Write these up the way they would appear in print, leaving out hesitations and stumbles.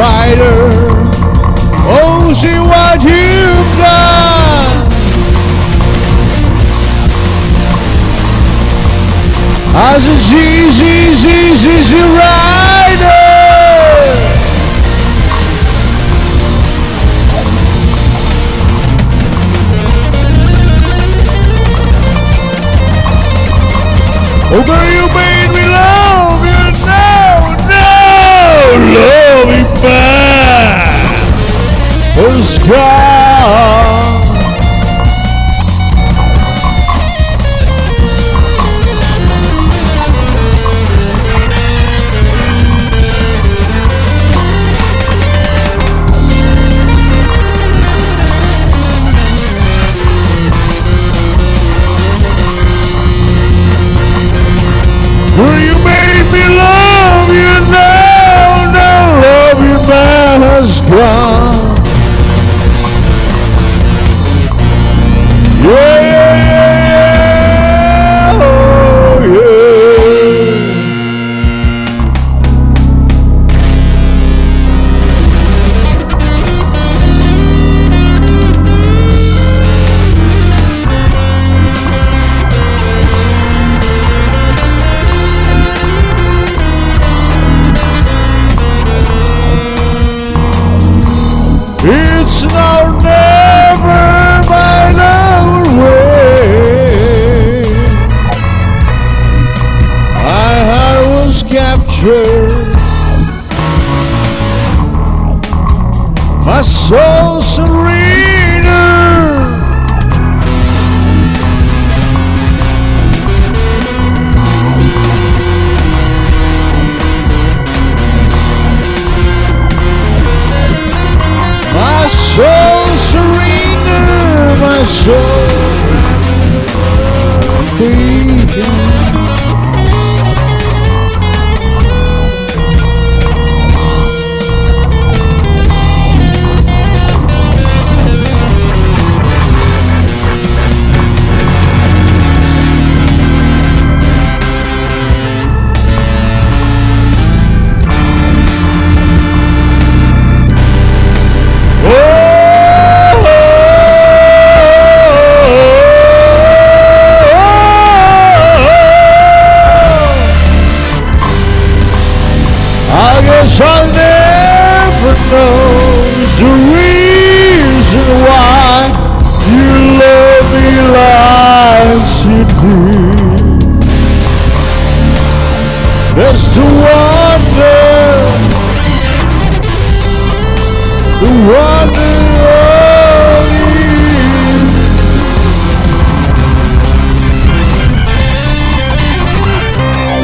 brighter. Oh, see what you've done. As it's easy rider. Oh, girl, you made me love you now, love me back. Was gone. Girl, you made me love you now, love you man has gone. Yeah, oh yeah. It's now never by our way. My heart was captured, my soul surrendered. My soul surrender, my soul patient. I'll never know the reason why you love me like you do. That's the wonder of you.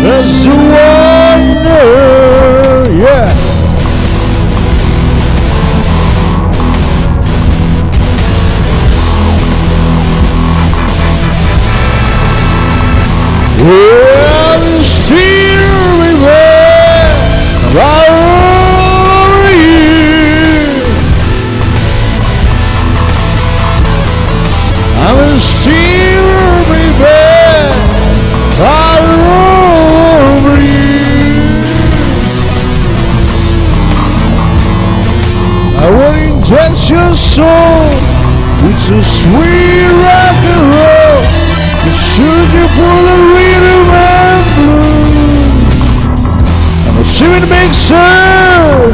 That's the wonder. Yeah. Well, you still remember over you. I will still remember over you. I will inject your soul with some sweet rock and roll. Should you pull a rhythm and blues? I'm a shivering big surf,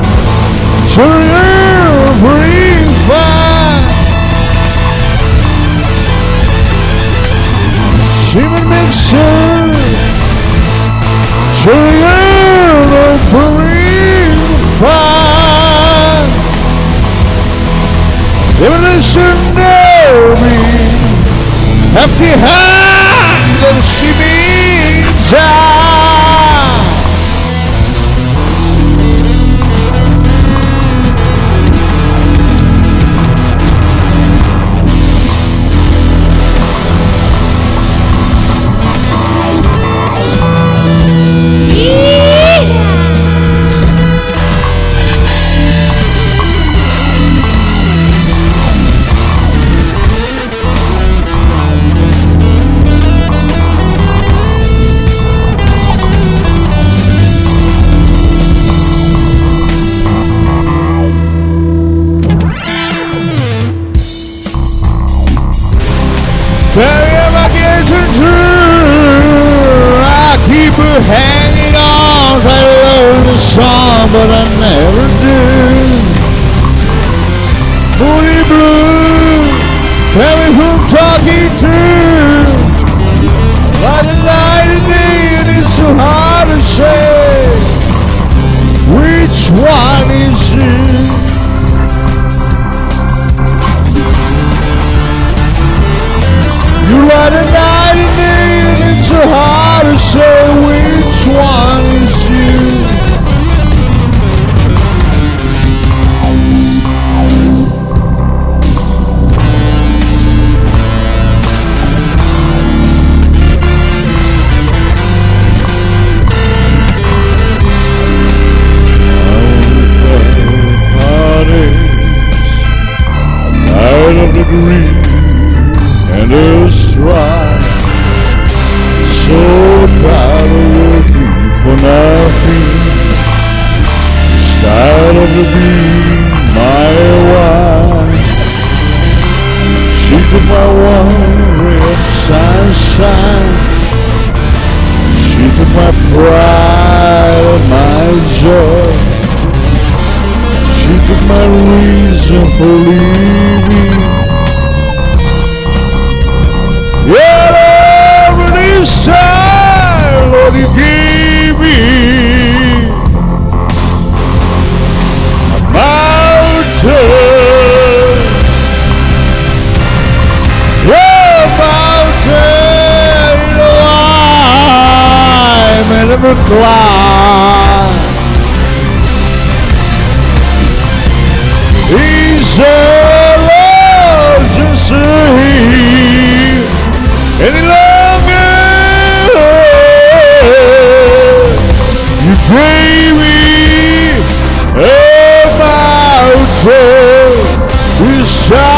sure you'll bring fire. Shivering big surf, sure you'll bring fire. Evolution know me, hefty hand and she means keep her hanging on. I love the song, but I never do. Moody blue, tell me who I'm talking to. By the night and day, and it's so hard to say which one is you. You ride the night and day, and it's so hard to say which one is you. Tired of the greed and the strife, so tired of working for nothing. Tired of the being my wife. She took my one ray of sunshine. She took my pride and my joy. She took my reason for living. Whatever this time, Lord, you gave me a mountain, a mountain I never climbed. He's Lord, just here any longer. You gave me a mountain this time.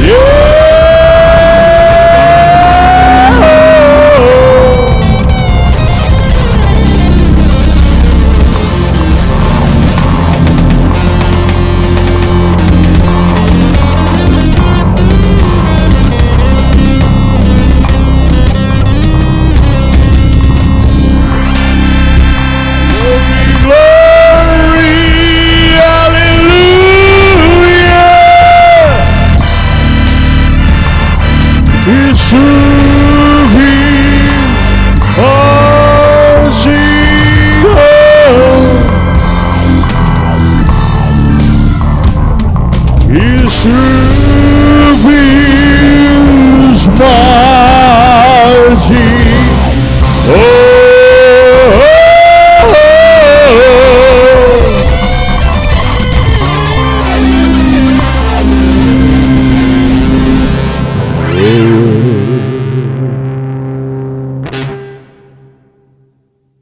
Yeah. He's